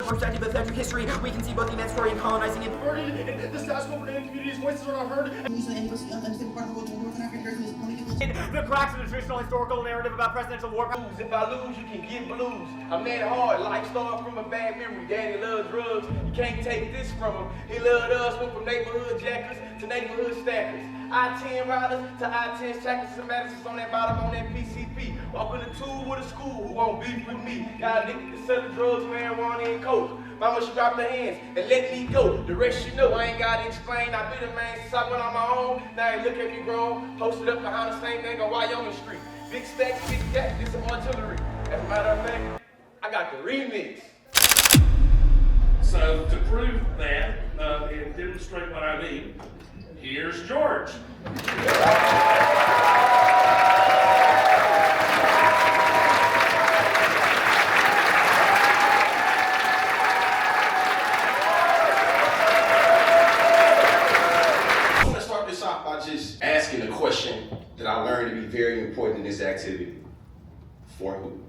perspective of federal history, we can see both the immense story in colonizing and the status quo for Native communities' voices are not heard. The cracks in the traditional historical narrative about presidential war. If I lose, you can get blues. I'm mad hard. Life started from a bad memory. Daddy loves drugs. You can't take this from him. He loved us. Went from neighborhood jackers to neighborhood stackers. I-10 riders to I-10 trackers and Madison's on that bottom on that PCP. Walk in the tool with a school who won't beef with me. Got addicted to selling drugs, marijuana, and coke. Mama, she dropped her hands and let me go. The rest you know, I ain't gotta explain. I been a man since I went on my own. Now you look at me grown, posted up behind the same thing on Wyoming Street. Big stacks, big gas, this some artillery. As a matter of fact, I got the remix. So to prove that and demonstrate what I mean, here's George. Just asking a question that I learned to be very important in this activity. For who?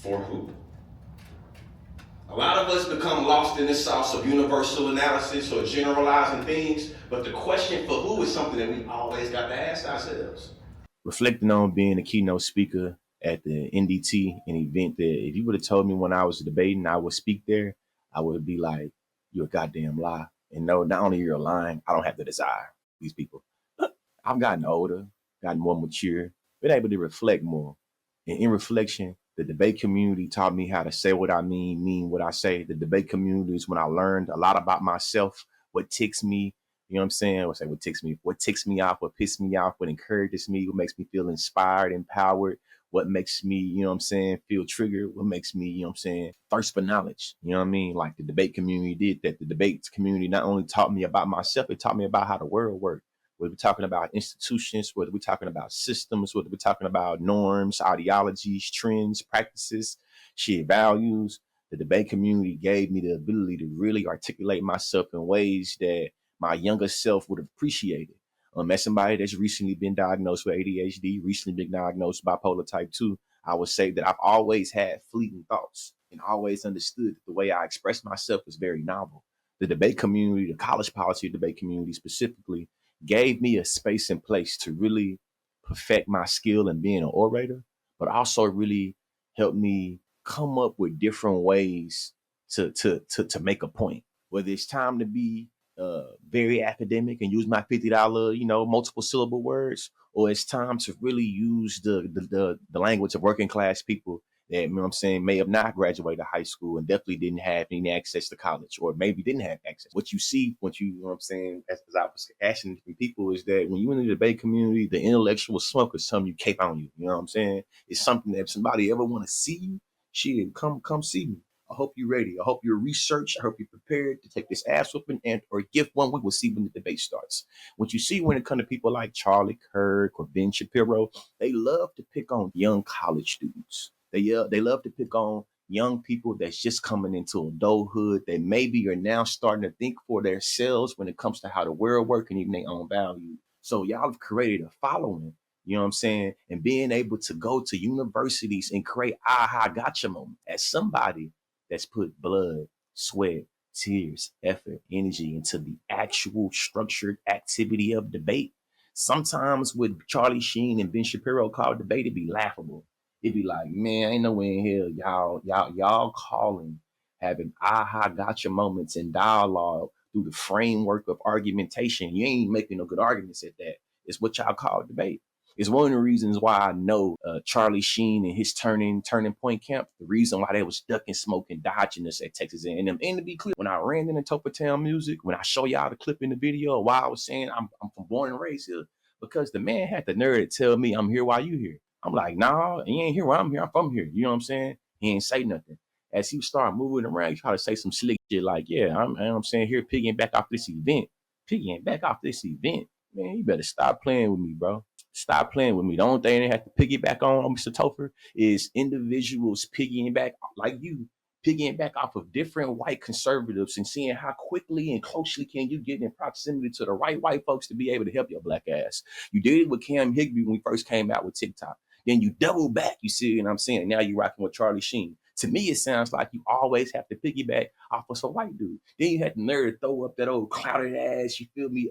For who? A lot of us become lost in the sauce of universal analysis or generalizing things, but the question for who is something that we always got to ask ourselves. Reflecting on being a keynote speaker at the NDT, an event that if you would have told me when I was debating I would speak there, I would be like, you're a goddamn lie. And no, not only you're lying, I don't have the desire. These people. I've gotten older, gotten more mature, been able to reflect more. And in reflection, the debate community taught me how to say what I mean what I say. The debate community is when I learned a lot about myself, what ticks me, you know what I'm saying? Or say what ticks me off, what pisses me off, what encourages me, what makes me feel inspired, empowered, what makes me, you know what I'm saying, feel triggered, what makes me, you know what I'm saying, thirst for knowledge. You know what I mean? Like the debate community did that. The debate community not only taught me about myself, it taught me about how the world works. Whether we're talking about institutions, whether we're talking about systems, whether we're talking about norms, ideologies, trends, practices, values, the debate community gave me the ability to really articulate myself in ways that my younger self would have appreciated. As somebody that's recently been diagnosed with ADHD, recently been diagnosed with bipolar type 2, I would say that I've always had fleeting thoughts and always understood that the way I express myself is very novel. The debate community, the college policy debate community specifically, gave me a space and place to really perfect my skill in being an orator, but also really helped me come up with different ways to make a point. Whether it's time to be very academic and use my $50, multiple syllable words, or it's time to really use the language of working class people that, you know what I'm saying, may have not graduated high school and definitely didn't have any access to college, or maybe didn't have access. What you see, you know what I'm saying, as I was asking different people, is that when you're in the debate community, the intellectual smoke is something you cape on you. You know what I'm saying? It's something that if somebody ever want to see you, shit, come see me. I hope you're ready. I hope you're researched. I hope you're prepared to take this ass whooping and or gift one we will see when the debate starts. What you see when it comes to people like Charlie Kirk or Ben Shapiro, they love to pick on young college students. They love to pick on young people that's just coming into adulthood that maybe are now starting to think for themselves when it comes to how the world works and even their own value. So y'all have created a following, you know what I'm saying, and being able to go to universities and create aha gotcha moment as somebody that's put blood, sweat, tears, effort, energy into the actual structured activity of debate. Sometimes with Charlie Sheen and Ben Shapiro called debate, it'd be laughable. It'd be like, man, ain't no way in hell y'all calling, having aha gotcha moments in dialogue through the framework of argumentation. You ain't making no good arguments at that. It's what y'all call debate. It's one of the reasons why I know Charlie Sheen and his turning point camp, the reason why they was ducking, smoking, dodging us at Texas A&M. And to be clear, when I ran into Topa Town Music, when I show y'all the clip in the video, why I was saying I'm from born and raised here, because the man had the nerve to tell me I'm here while you here. I'm like, nah, he ain't here while I'm here. I'm from here. You know what I'm saying? He ain't say nothing. As he started moving around, he tried to say some slick shit like, yeah, I'm saying here, piggyback off this event. Man, you better stop playing with me, bro. Stop playing with me. The only thing they have to piggyback on Mr. Topher, is individuals piggyback like you, piggyback off of different white conservatives and seeing how quickly and closely can you get in proximity to the right white folks to be able to help your black ass. You did it with Cam Higby when we first came out with TikTok. Then you double back, you see what I'm saying? Now you're rocking with Charlie Sheen. To me, it sounds like you always have to piggyback off of some white dude. Then you had the nerve to throw up that old clouded ass, you feel me,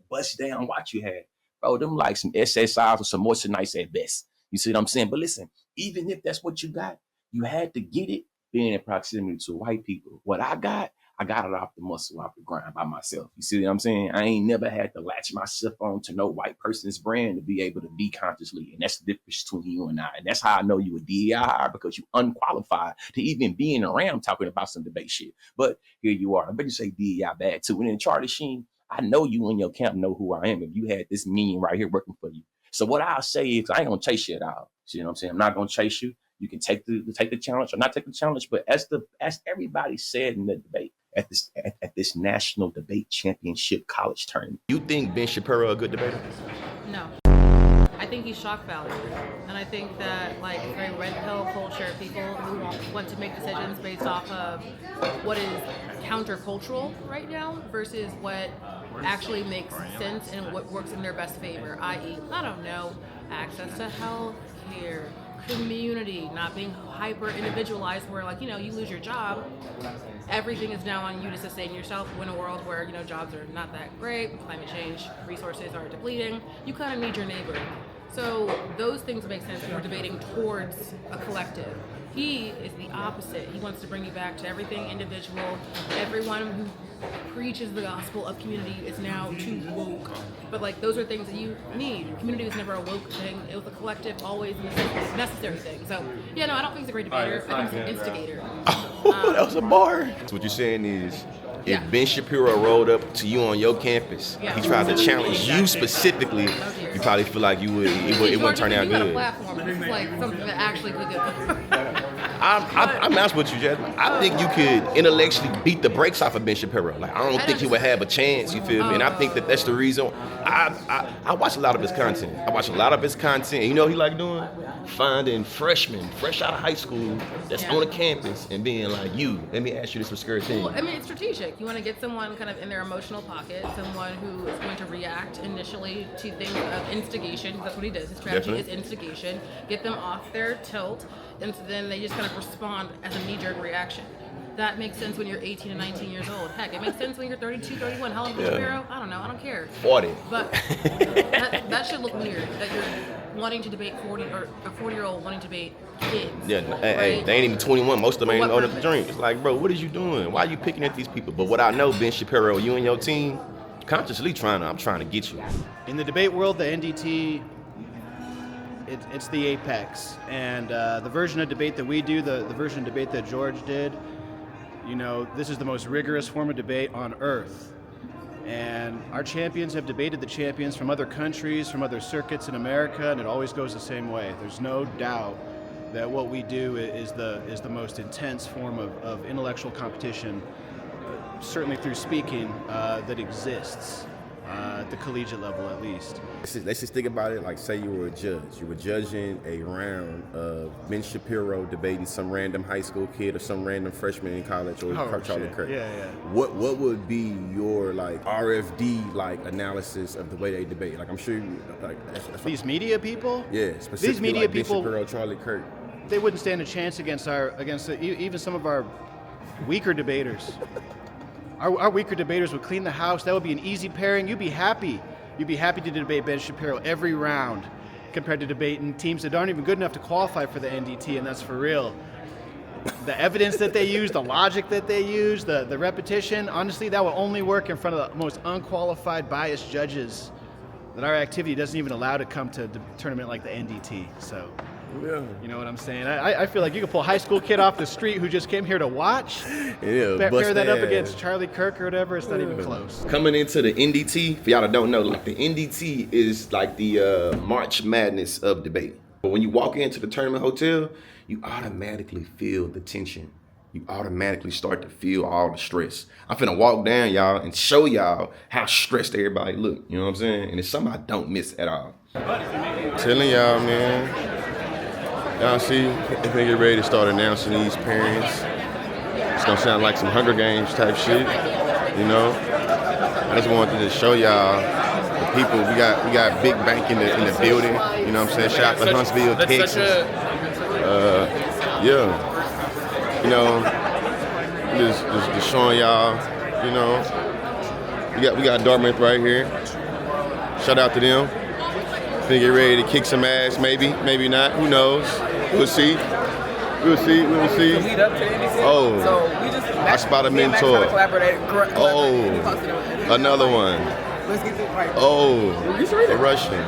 bust down watch you had. Bro, them like some SSIs or some moisturize at best. You see what I'm saying? But listen, even if that's what you got, you had to get it being in proximity to white people. What I got it off the muscle, off the grind by myself. You see what I'm saying? I ain't never had to latch myself on to no white person's brand to be able to be consciously. And that's the difference between you and I. And that's how I know you a DEI hire, because you unqualified to even be in around talking about some debate shit. But here you are. I bet you say DEI bad too. And then Charlie Sheen, I know you and your camp know who I am if you had this minion right here working for you. So what I'll say is I ain't gonna chase you at all. See what I'm saying? I'm not gonna chase you. You can take the challenge or not take the challenge. But as everybody said in the debate, at this national debate championship college tournament. You think Ben Shapiro a good debater? No. I think he's shock value. And I think that like very red pill culture, people who want to make decisions based off of what is countercultural right now versus what actually makes sense and what works in their best favor, i.e., I don't know, access to health care, community, not being hyper individualized where like, you lose your job, everything is now on you to sustain yourself. In a world where, jobs are not that great, climate change, resources are depleting, you kind of need your neighbor. So those things make sense when we're debating towards a collective. He is the opposite. He wants to bring you back to everything individual. Everyone who preaches the gospel of community is now too woke. But like those are things that you need. Community was never a woke thing. It was a collective, always a necessary thing. So yeah, no, I don't think he's a great debater. I think he's an instigator. That was a bar. So what you're saying is, if Ben Shapiro rolled up to you on your campus, he tried to challenge you specifically, you probably feel like it wouldn't turn out good. This is like something that actually could get. I'm honest with you, Jasmine. I think you could intellectually beat the brakes off of Ben Shapiro. Like, I don't think he would have a chance, you feel me? And I think that's the reason. I watch a lot of his content. And you know what he like doing? Finding freshmen, fresh out of high school, that's on the campus, and being like, let me ask you this obscure thing. Well, I mean, it's strategic. You want to get someone kind of in their emotional pocket, someone who is going to react initially to things of instigation. That's what he does. His strategy is instigation. Get them off their tilt, and so then they just kind of respond as a knee-jerk reaction. That makes sense when you're 18 and 19 years old. Heck, it makes sense when you're 32, 31. How old is Shapiro? I don't know. I don't care. 40. But that should look weird, that you're wanting to debate 40 or a 40-year-old wanting to debate kids. Yeah, hey, they ain't even 21. Most of them ain't old enough to drink. It's like, bro, what is you doing? Why are you picking at these people? But what I know, Ben Shapiro, you and your team, consciously I'm trying to get you. In the debate world, the NDT, it's the apex. And the version of debate that we do, the version of debate that George did, this is the most rigorous form of debate on earth. And our champions have debated the champions from other countries, from other circuits in America, and it always goes the same way. There's no doubt that what we do is the most intense form of intellectual competition, certainly through speaking, that exists. At the collegiate level, at least. Let's just think about it like, say you were a judge. You were judging a round of Ben Shapiro debating some random high school kid or some random freshman in college or Charlie Kirk. Yeah. What would be your RFD analysis of the way they debate? Like, I'm sure that's these media people. Yeah, specifically these media people. Ben Shapiro, Charlie Kirk. They wouldn't stand a chance against even some of our weaker debaters. Our weaker debaters would clean the house. That would be an easy pairing. You'd be happy. You'd be happy to debate Ben Shapiro every round compared to debating teams that aren't even good enough to qualify for the NDT, and that's for real. The evidence that they use, the logic that they use, the repetition, honestly, that will only work in front of the most unqualified, biased judges that our activity doesn't even allow to come to a tournament like the NDT. So, yeah. You know what I'm saying? I feel like you could pull a high school kid off the street who just came here to watch. Yeah, pair that up against Charlie Kirk or whatever. It's not even close. Coming into the NDT, for y'all that don't know, like the NDT is like the March Madness of debate. But when you walk into the tournament hotel, you automatically feel the tension. You automatically start to feel all the stress. I'm finna walk down, y'all, and show y'all how stressed everybody look. You know what I'm saying? And it's something I don't miss at all. Telling y'all, man. Y'all see, if they get ready to start announcing these parents, it's gonna sound like some Hunger Games type shit, you know? I just wanted to show y'all the people. We got Big Bank in the building, you know what I'm saying? Shout out to Huntsville, Texas. Yeah. You know, just showing y'all, you know. We got Dartmouth right here. Shout out to them. Think get ready to kick some ass, maybe not. Who knows? We'll see. We'll see. Lead up to the NBC. Oh, so we just I spot a mentor. Oh, another one. Let's get this right. Oh, the Russian.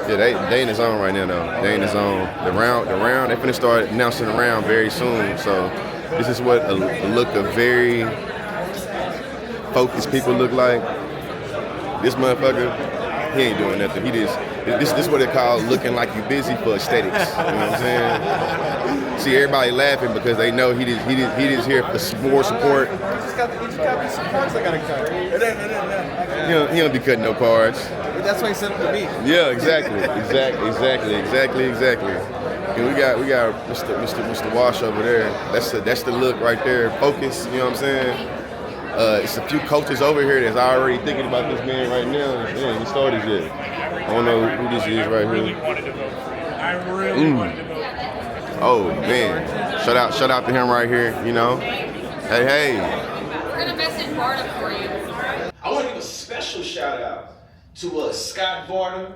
Yeah, they in the zone right now though. They in the zone. The round. They finna start announcing the round very soon. So this is what a look of very focused people look like. This motherfucker, he ain't doing nothing. He just this is what they call looking like you busy for aesthetics. You know what I'm saying? See, everybody laughing because they know he just here for more support. He just got some cards I gotta cut. He don't be cutting no cards. That's why he sent them to me. Yeah, exactly. And we got Mr. Wash over there. That's the look right there. Focus. You know what I'm saying? It's a few coaches over here that's already thinking about this man right now. Yeah, he started yet. I don't know who this is right here. Oh man! Shout out to him right here. You know, hey. We're gonna message Barta for you. I want to give a special shout out to Scott Varda,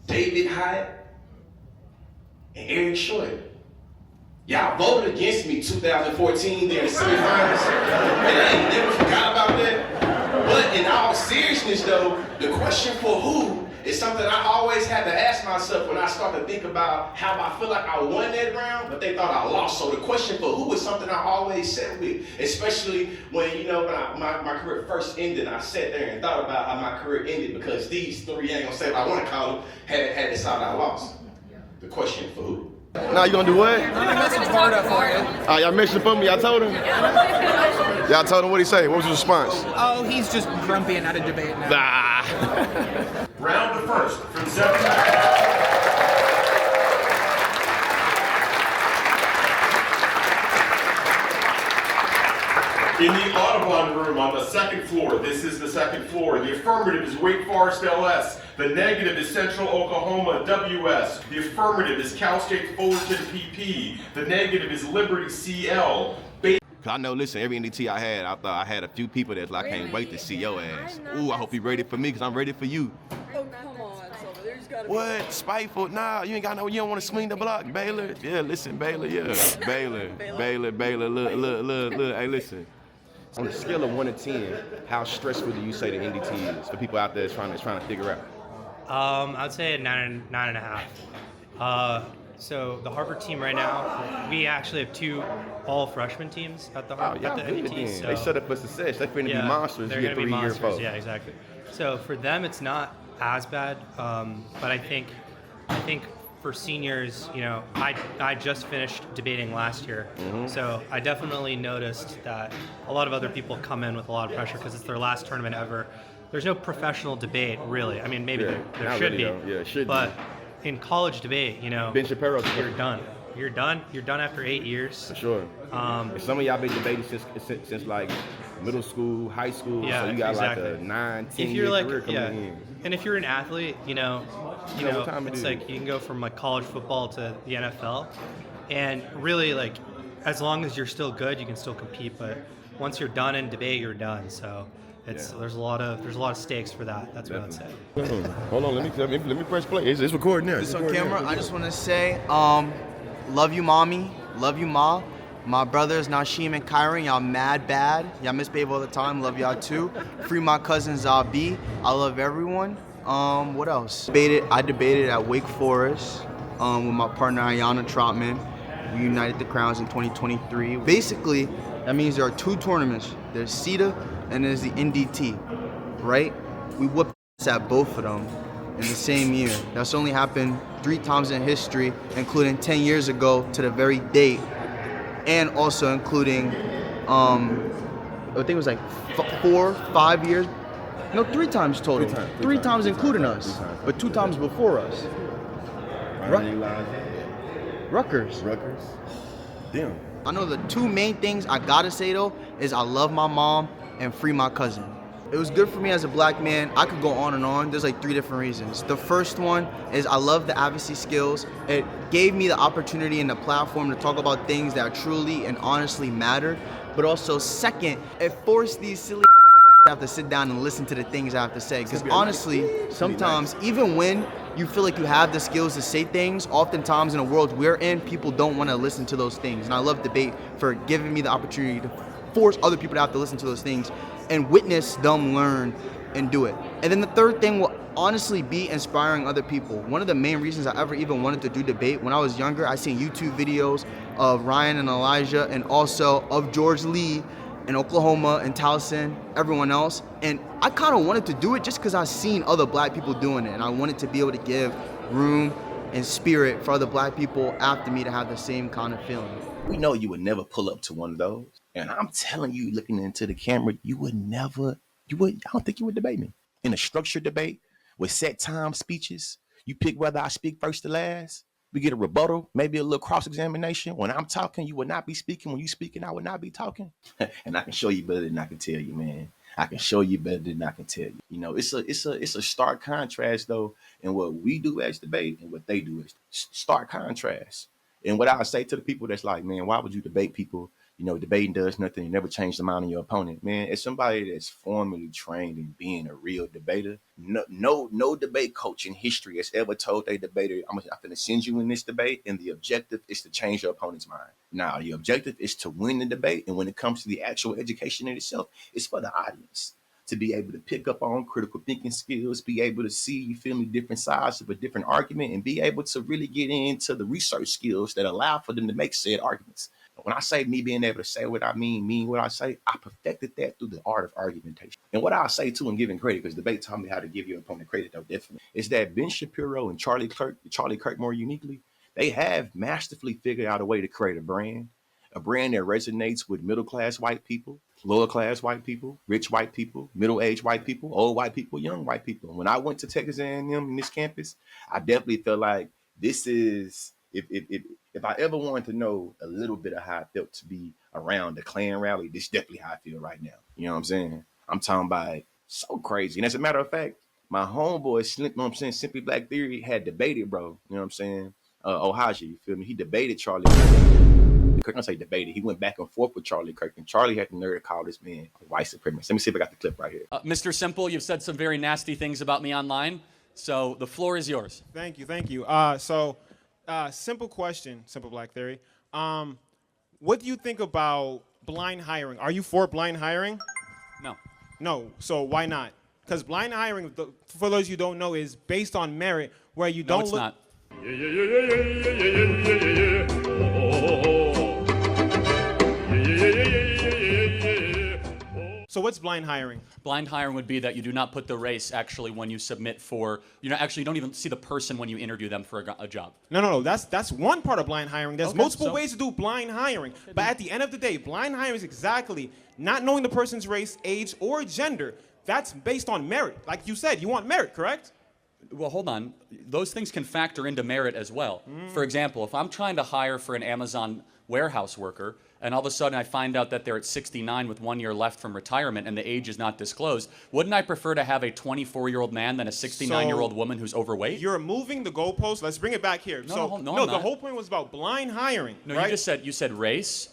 David Hyatt, and Eric Short. Y'all voted against me 2014 during the semifinals, and I ain't never forgot about that. But in all seriousness though, the question for who is something I always had to ask myself when I start to think about how I feel like I won that round, but they thought I lost. So the question for who is something I always sat with, especially when, when my career first ended, I sat there and thought about how my career ended because these three, ain't gonna say what I wanna call them, had decided I lost. The question for who? Now you gonna do what? I'm gonna message Barta for you. Y'all mentioned for me. Y'all told him. Y'all told him what he say. What was his response? Oh, he's just grumpy and out of debate now. Round the first from 7. In the Audubon room on the second floor, this is the second floor. The affirmative is Wake Forest LS. The negative is Central Oklahoma WS. The affirmative is Cal State Fullerton PP. The negative is Liberty CL. I know, listen, every NDT I had, I thought I had a few people that's like, I can't wait to see your ass. Ooh, I hope you ready for me because I'm ready for you. Oh, come on, Silver. There's gotta be. What? Spiteful? Nah, you ain't got no, you don't want to swing the block. Baylor? Yeah, listen, Baylor, yeah. Baylor, look. Hey, listen. On a scale of 1 to 10, how stressful do you say the NDT is for people out there trying to figure out? I'd say a 9.5. So the Harvard team right now, we actually have 2 all freshman teams at the NDT. So they set up for success. They're going to be monsters. They're going to be monsters. Yeah, exactly. So for them, it's not as bad. But I think for seniors, I just finished debating last year. Mm-hmm. So I definitely noticed that a lot of other people come in with a lot of pressure because it's their last tournament ever. There's no professional debate, really. I mean, maybe there should be. Yeah, it should be. In college debate, Ben Shapiro, you're done. You're done after 8 years. For sure. And some of y'all been debating since like middle school, high school. Yeah, so you got exactly. like a 9-10 year career coming in. And if you're an athlete, it's like you can go from like college football to the NFL, and really like as long as you're still good, you can still compete. But once you're done in debate, you're done. So. There's a lot of stakes for that. That's what I'd say. Hold on, let me press play. It's recording now. It's on camera. I just want to say, love you, mommy. Love you, ma. My brothers Nashim and Kyron, y'all mad bad. Y'all miss baby all the time. Love y'all too. Free my cousin Zabi. I love everyone. What else? I debated at Wake Forest with my partner Ayanna Trotman. We united the crowns in 2023. Basically, that means there are 2 tournaments. There's CETA and there's the NDT, right? We whooped at both of them in the same year. That's only happened 3 times in history, including 10 years ago to the very date, and also including, I think it was like 4, 5 years. No, 3 times total. 3 times including us, but 2 times before us. Rutgers. Damn. I know the 2 main things I gotta say though is I love my mom and free my cousin. It was good for me as a black man. I could go on and on. There's like 3 different reasons. The first one is I love the advocacy skills. It gave me the opportunity and the platform to talk about things that truly and honestly mattered. But also second, it forced these silly to have to sit down and listen to the things I have to say. Because honestly, sometimes even when you feel like you have the skills to say things, oftentimes in a world we're in, people don't want to listen to those things. And I love debate for giving me the opportunity to force other people to have to listen to those things and witness them learn and do it. And then the third thing will honestly be inspiring other people. One of the main reasons I ever even wanted to do debate, when I was younger, I seen YouTube videos of Ryan and Elijah and also of George Lee in Oklahoma and Towson, everyone else. And I kind of wanted to do it just because I seen other black people doing it. And I wanted to be able to give room and spirit for other black people after me to have the same kind of feeling. We know you would never pull up to one of those. And I'm telling you, looking into the camera, I don't think you would debate me. In a structured debate with set time speeches, you pick whether I speak first or last. We get a rebuttal, maybe a little cross-examination. When I'm talking, you would not be speaking. When you speaking, I would not be talking. And I can show you better than I can tell you, man. I can show you better than I can tell you. You know, it's a stark contrast though, in what we do as debate and what they do as stark contrast. And what I say to the people that's like, man, why would you debate people? You know, debating does nothing. You never change the mind of your opponent. Man, as somebody that's formally trained in being a real debater, no debate coach in history has ever told a debater, I'm going to send you in this debate, and the objective is to change your opponent's mind. Now, the objective is to win the debate, and when it comes to the actual education in itself, it's for the audience to be able to pick up on critical thinking skills, be able to see, you feel me, different sides of a different argument, and be able to really get into the research skills that allow for them to make said arguments. When I say me being able to say what I mean what I say, I perfected that through the art of argumentation. And what I say too, and giving credit, because debate taught me how to give your opponent credit, though, definitely, is that Ben Shapiro and Charlie Kirk more uniquely, they have masterfully figured out a way to create a brand that resonates with middle-class white people, lower-class white people, rich white people, middle-aged white people, old white people, young white people. And when I went to Texas A&M in this campus, I definitely felt like this is, if I ever wanted to know a little bit of how it felt to be around the Klan rally, this is definitely how I feel right now. You know what I'm saying? I'm talking about so crazy. And as a matter of fact, my homeboy, you know what I'm saying, Simply Black Theory had debated, bro. You know what I'm saying? Ohaji, you feel me? He debated Charlie Kirk. I say debated. He went back and forth with Charlie Kirk, and Charlie had the nerve to call this man a white supremacist. Let me see if I got the clip right here. Mr. Simple, you've said some very nasty things about me online, so the floor is yours. Thank you. Simple question, Simple Black Theory. What do you think about blind hiring? Are you for blind hiring? No. No. So why not? Because blind hiring, for those you don't know, is based on merit, where you don't look. No, it's not. So what's blind hiring? Blind hiring would be that you do not put the race actually when you submit for, you don't even see the person when you interview them for a job. No. That's one part of blind hiring. There's multiple ways to do blind hiring. But at the end of the day, blind hiring is exactly not knowing the person's race, age, or gender. That's based on merit. Like you said, you want merit, correct? Well, hold on. Those things can factor into merit as well. For example, if I'm trying to hire for an Amazon warehouse worker, and all of a sudden I find out that they're at 69 with 1 year left from retirement and the age is not disclosed, wouldn't I prefer to have a 24-year-old man than a 69-year-old woman who's overweight? You're moving the goalpost. Let's bring it back here. No, the whole point was about blind hiring. No, right? you said race,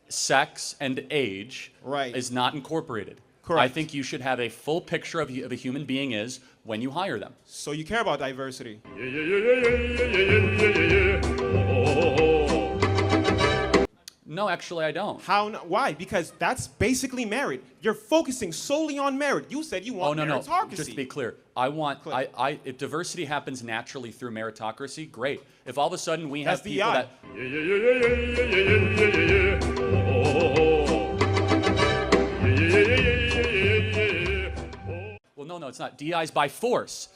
sex, and age is not incorporated. Correct. I think you should have a full picture of a human being is when you hire them. So you care about diversity? No, actually, I don't. Why? Because that's basically merit. You're focusing solely on merit. You said you want meritocracy. Just to be clear, if diversity happens naturally through meritocracy, great. If all of a sudden we have people that... Well, no, it's not. DEI is by force.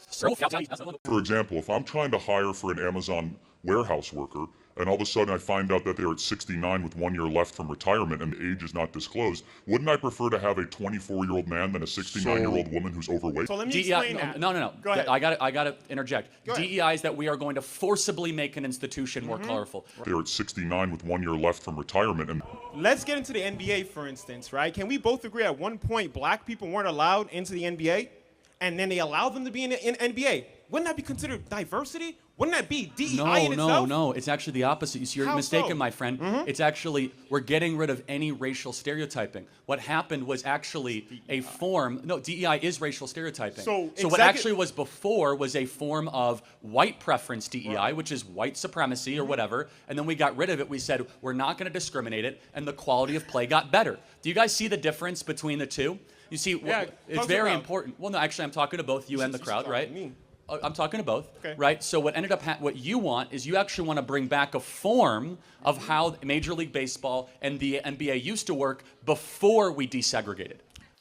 For example, if I'm trying to hire for an Amazon warehouse worker, and all of a sudden I find out that they're at 69 with 1 year left from retirement and the age is not disclosed, wouldn't I prefer to have a 24-year-old man than a 69-year-old woman who's overweight? So let me DEI, explain that. no. Go ahead. I got to interject. Go ahead. DEI is that we are going to forcibly make an institution more colorful. They're at 69 with 1 year left from retirement, and Let's get into the NBA, for instance, right? Can we both agree at one point black people weren't allowed into the NBA, and then they allowed them to be in NBA? Wouldn't that be considered diversity? Wouldn't that be DEI in itself? No. It's actually the opposite. You see, you're How mistaken, so? my friend. It's actually, we're getting rid of any racial stereotyping. What happened was actually a form. No, DEI is racial stereotyping. So what actually was before was a form of white preference DEI, which is white supremacy or whatever. And then we got rid of it. We said, we're not going to discriminate it. And the quality of play got better. Do you guys see the difference between the two? You see, it's very important. Well, no, actually, I'm talking to both you and the crowd, right? I'm talking to both, right? So what ended up, what you want is you actually want to bring back a form of how Major League Baseball and the NBA used to work before we desegregated.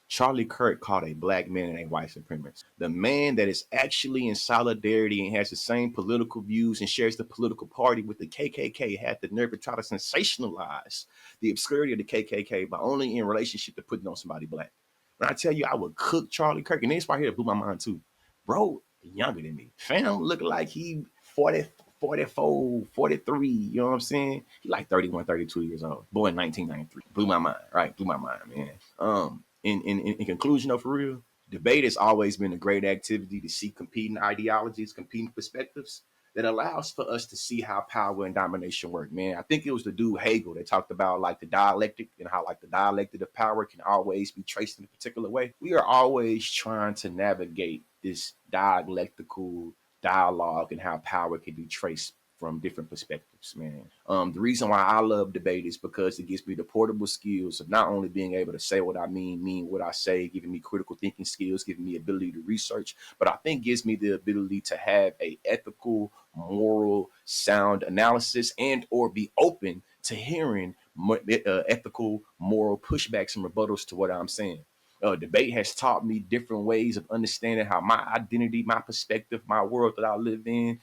Charlie Kirk called a black man a white supremacist. The man that is actually in solidarity and has the same political views and shares the political party with the KKK had the nerve to try to sensationalize the obscurity of the KKK by only in relationship to putting on somebody black. When I tell you I would cook Charlie Kirk, and this right here blew my mind too. Bro, younger than me. Fam look like he 40, 44, 43, you know what I'm saying? He like 31, 32 years old. Born in 1993. Blew my mind, right? Blew my mind, man. In conclusion, though, for real, debate has always been a great activity to see competing ideologies, competing perspectives that allows for us to see how power and domination work, man. I think it was the dude Hegel that talked about like the dialectic and how like the dialectic of power can always be traced in a particular way. We are always trying to navigate this dialectical dialogue and how power can be traced from different perspectives, man. The reason why I love debate is because it gives me the portable skills of not only being able to say what I mean what I say, giving me critical thinking skills, giving me ability to research, but I think gives me the ability to have a ethical, moral, sound analysis and or be open to hearing ethical, moral pushbacks and rebuttals to what I'm saying. Debate has taught me different ways of understanding how my identity, my perspective, my world that I live in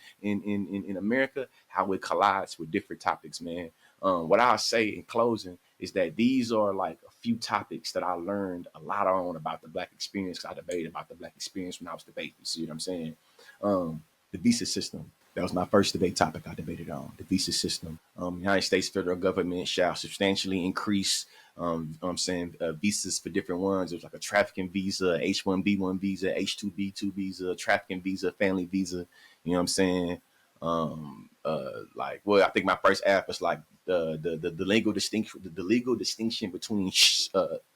America, how it collides with different topics, man. What I'll say in closing is that these are like a few topics that I learned a lot on about the Black experience. I debated about the Black experience when I was debating. You see what I'm saying? The visa system. That was my first debate topic I debated on, the visa system. United States federal government shall substantially increase visas for different ones. There's like a trafficking visa, H-1B1 visa, H-2B2 visa, trafficking visa, family visa. You know what I'm saying? I think my first app was like the legal distinction between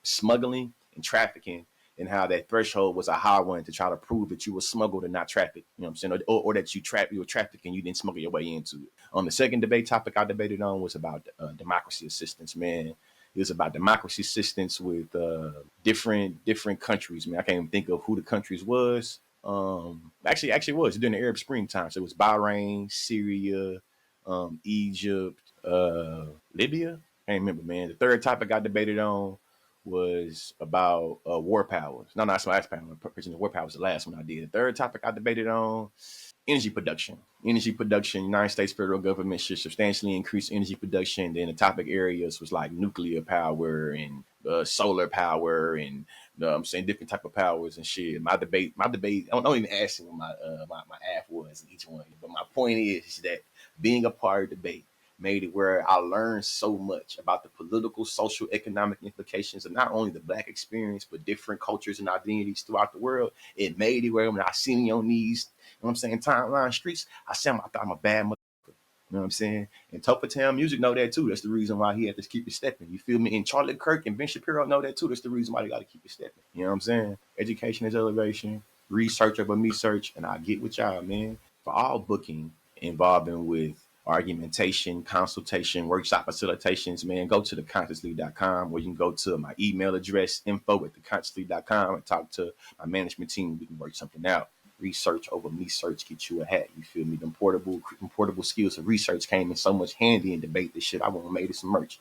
smuggling and trafficking, and how that threshold was a high one to try to prove that you were smuggled and not trafficked. You know what I'm saying? Or that you were trafficked and you didn't smuggle your way into it. The second debate topic I debated on was about democracy assistance, man. It was about democracy assistance with different countries, man. I can't even think of who the countries was. Actually it was during the Arab Spring time. So it was Bahrain, Syria, Egypt, Libya. I can't remember, man. The third topic I debated on was about war powers. No, that's my last panel. War powers was the last one I did. The third topic I debated on, energy production. Energy production, United States federal government should substantially increase energy production. Then the topic areas was like nuclear power and solar power and I'm saying different type of powers and shit. My debate, don't even ask me what my app was in each one. But my point is that being a part of debate made it where I learned so much about the political, social, economic implications of not only the Black experience, but different cultures and identities throughout the world. It made it where when I see me on these, you know what I'm saying, timeline streets, I thought I'm a bad motherfucker. You know what I'm saying? And Topher Town Music know that too. That's the reason why he had to keep it stepping. You feel me? And Charlie Kirk and Ben Shapiro know that too. That's the reason why they got to keep it stepping. You know what I'm saying? Education is elevation, research over me search, and I get with y'all, man. For all booking involving with argumentation, consultation, workshop facilitations, man, go to theconsciousleague.com, or you can go to my email address, info@theconsciousleague.com, and talk to my management team. We can work something out. Research over me search get you a hat. You feel me? Them portable skills of research came in so much handy in debate. This shit, I want to make it some merch.